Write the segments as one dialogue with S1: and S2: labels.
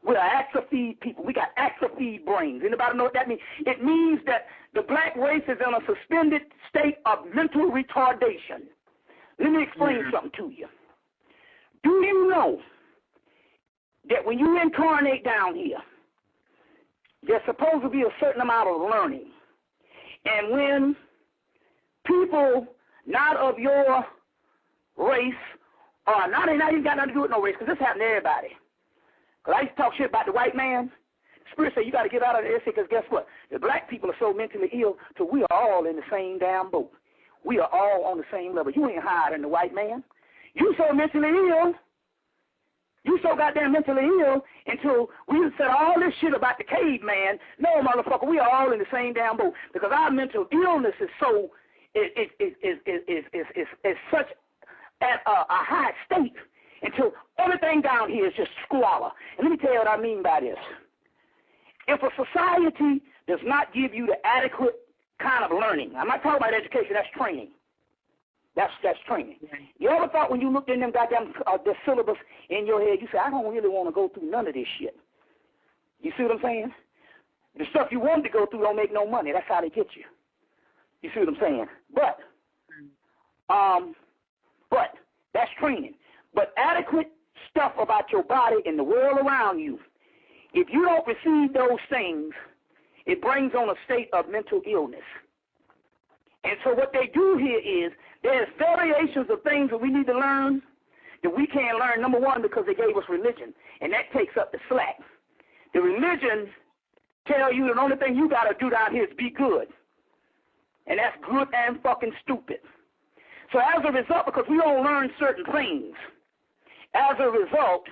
S1: We're atrophied people. We got atrophied brains. Anybody know what that means? It means that the black race is in a suspended state of mental retardation. Let me explain something to you. Do you know that when you incarnate down here, there's supposed to be a certain amount of learning? And when people not of your race, or not even got nothing to do with no race, because this happened to everybody. Because I used to talk shit about the white man. The Spirit said, you got to get out of there, because guess what? The black people are so mentally ill, so we are all in the same damn boat. We are all on the same level. You ain't higher than the white man. You so mentally ill. You so goddamn mentally ill until we said all this shit about the caveman. No, motherfucker, we are all in the same damn boat, because our mental illness is so is such at a high state until everything down here is just squalor. And let me tell you what I mean by this. If a society does not give you the adequate kind of learning, I'm not talking about education, that's training. That's training. You ever thought when you looked in them goddamn the syllabus in your head, you said, I don't really want to go through none of this shit. You see what I'm saying? The stuff you wanted to go through don't make no money. That's how they get you. You see what I'm saying? But that's training. But adequate stuff about your body and the world around you, if you don't receive those things, it brings on a state of mental illness. And so what they do here is there's variations of things that we need to learn that we can't learn, number one, because they gave us religion, and that takes up the slack. The religion tell you the only thing you got to do down here is be good. And that's good and fucking stupid. So as a result, because we don't learn certain things, as a result,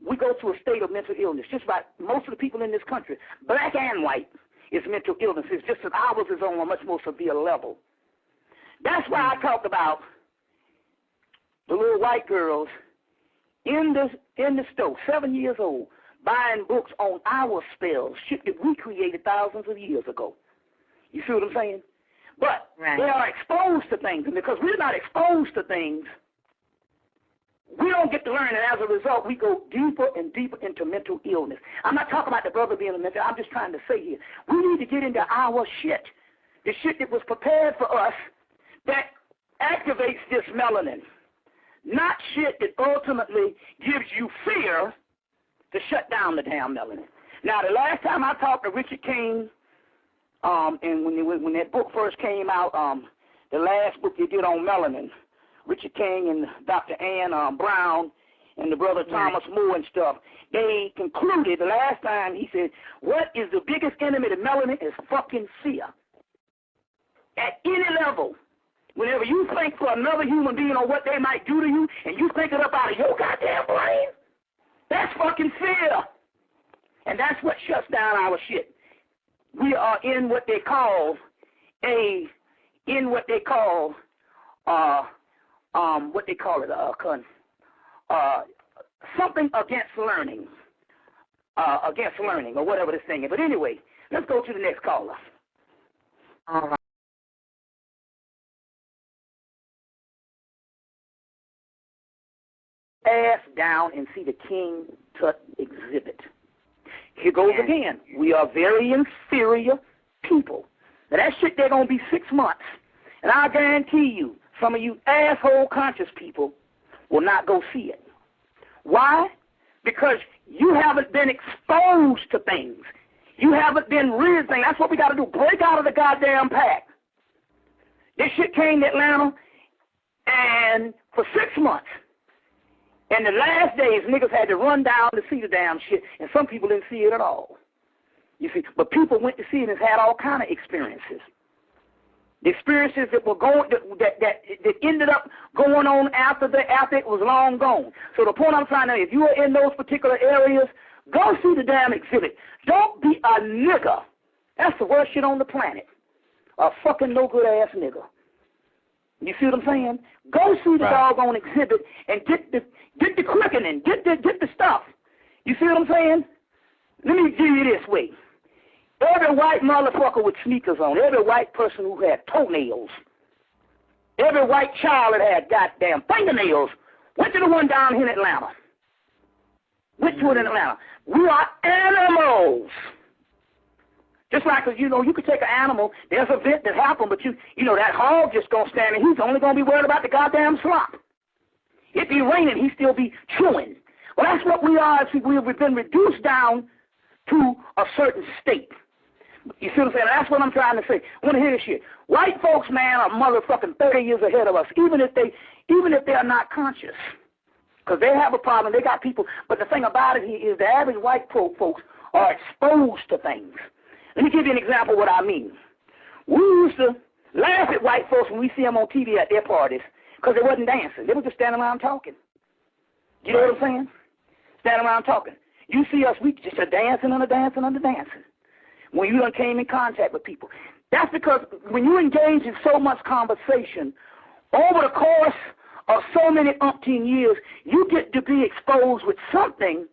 S1: we go to a state of mental illness. Just about most of the people in this country, black and white, is mental illness. It's just that ours is on a much more severe level. That's why I talked about the little white girls in the store, 7 years old, buying books on our spells, shit that we created thousands of years ago. You see what I'm saying? But they are exposed to things, and because we're not exposed to things, we don't get to learn, and as a result, we go deeper and deeper into mental illness. I'm not talking about the brother being a mental. I'm just trying to say here, we need to get into our shit, the shit that was prepared for us that activates this melanin, not shit that ultimately gives you fear to shut down the damn melanin. Now, the last time I talked to Richard King, and when that book first came out, the last book they did on melanin, Richard King and Dr. Ann Brown and the brother Thomas Moore and stuff, they concluded the last time, he said, what is the biggest enemy to melanin is fucking fear. At any level, whenever you think for another human being or what they might do to you, and you think it up out of your goddamn brain, that's fucking fear. And that's what shuts down our shit. We are in what they call something against learning, or whatever this thing is. But anyway, let's go to the next caller.
S2: All right.
S1: Ass down and see the King Tut exhibit. Here goes again. We are very inferior people. Now that shit, they're going to be 6 months. And I guarantee you, some of you asshole conscious people will not go see it. Why? Because you haven't been exposed to things. You haven't been read things. That's what we got to do. Break out of the goddamn pack. This shit came to Atlanta, and for 6 months. And the last days, niggas had to run down to see the damn shit, and some people didn't see it at all. You see, but people went to see it and had all kind of experiences. The experiences that were going that ended up going on after it was long gone. So the point I'm trying to make, if you are in those particular areas, go see the damn exhibit. Don't be a nigger. That's the worst shit on the planet. A fucking no good ass nigger. You see what I'm saying? Go see the doggone exhibit and get the quickening, get the stuff. You see what I'm saying? Let me give you this way. Every white motherfucker with sneakers on, every white person who had toenails, every white child that had goddamn fingernails Went to the one down here in Atlanta. Went to it in Atlanta. We are animals. Just like, you know, you could take an animal, there's an event that happened, but you know, that hog just going to stand and he's only going to be worried about the goddamn slop. It be raining, he still be chewing. Well, that's what we are. We've been reduced down to a certain state. You see what I'm saying? That's what I'm trying to say. I want to hear this shit. White folks, man, are motherfucking 30 years ahead of us, even if they are not conscious. Because they have a problem. They got people. But the thing about it is the average white folks are exposed to things. Let me give you an example of what I mean. We used to laugh at white folks when we see them on TV at their parties because they wasn't dancing. They were just standing around talking. You know what I'm saying? Standing around talking. You see us, we just are dancing under dancing under dancing. When you done came in contact with people. That's because when you engage in so much conversation, over the course of so many umpteen years, you get to be exposed with something.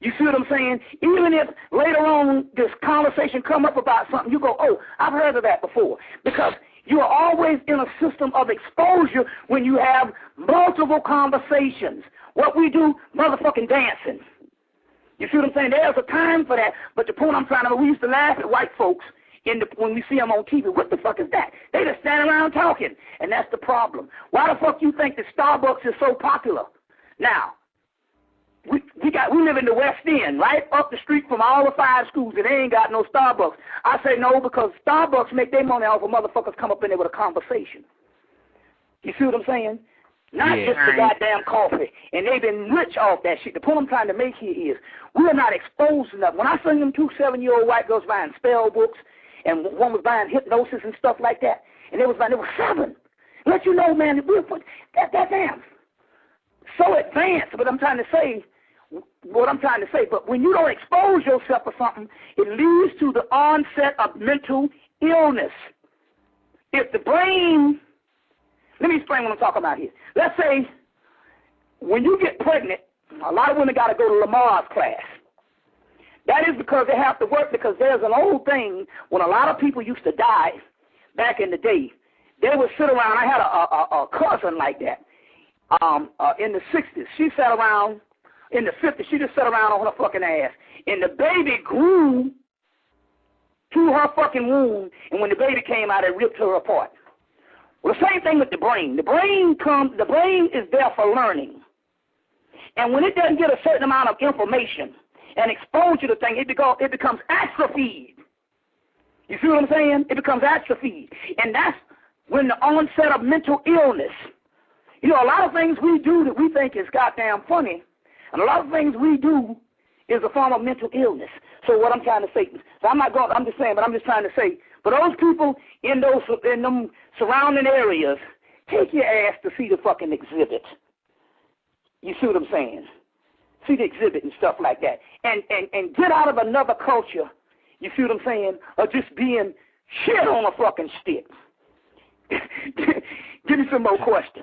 S1: You see what I'm saying? Even if later on this conversation come up about something, you go, oh, I've heard of that before. Because you are always in a system of exposure when you have multiple conversations. What we do, motherfucking dancing. You see what I'm saying? There's a time for that. But the point I'm trying to make, we used to laugh at white folks when we see them on TV. What the fuck is that? They just stand around talking. And that's the problem. Why the fuck you think that Starbucks is so popular? Now, we live in the West End, right up the street from all the 5 schools, and they ain't got no Starbucks. I say no because Starbucks make their money off of motherfuckers come up in there with a conversation. You see what I'm saying? Not just the goddamn coffee. And they've been rich off that shit. The point I'm trying to make here is we are not exposed enough. When I seen them 2 7-year-old white girls buying spell books, and one was buying hypnosis and stuff like that, and they were 7. Let you know, man, that damn so advanced. But I'm trying to say, but when you don't expose yourself to something, it leads to the onset of mental illness. If the brain, let me explain what I'm talking about here. Let's say when you get pregnant, a lot of women got to go to Lamar's class. That is because they have to work, because there's an old thing when a lot of people used to die back in the day. They would sit around. I had a cousin like that in the 60s. She sat around. In the 50s, she just sat around on her fucking ass. And the baby grew to her fucking womb, and when the baby came out, it ripped her apart. Well, the same thing with the brain. The brain is there for learning. And when it doesn't get a certain amount of information and exposure to things, it becomes atrophied. You see what I'm saying? It becomes atrophied. And that's when the onset of mental illness. You know, a lot of things we do that we think is goddamn funny, and a lot of things we do is a form of mental illness. So what I'm trying to say, I'm just trying to say, for those people in them surrounding areas, take your ass to see the fucking exhibit. You see what I'm saying? See the exhibit and stuff like that. And get out of another culture, you see what I'm saying, of just being shit on a fucking stick. Give me some more questions.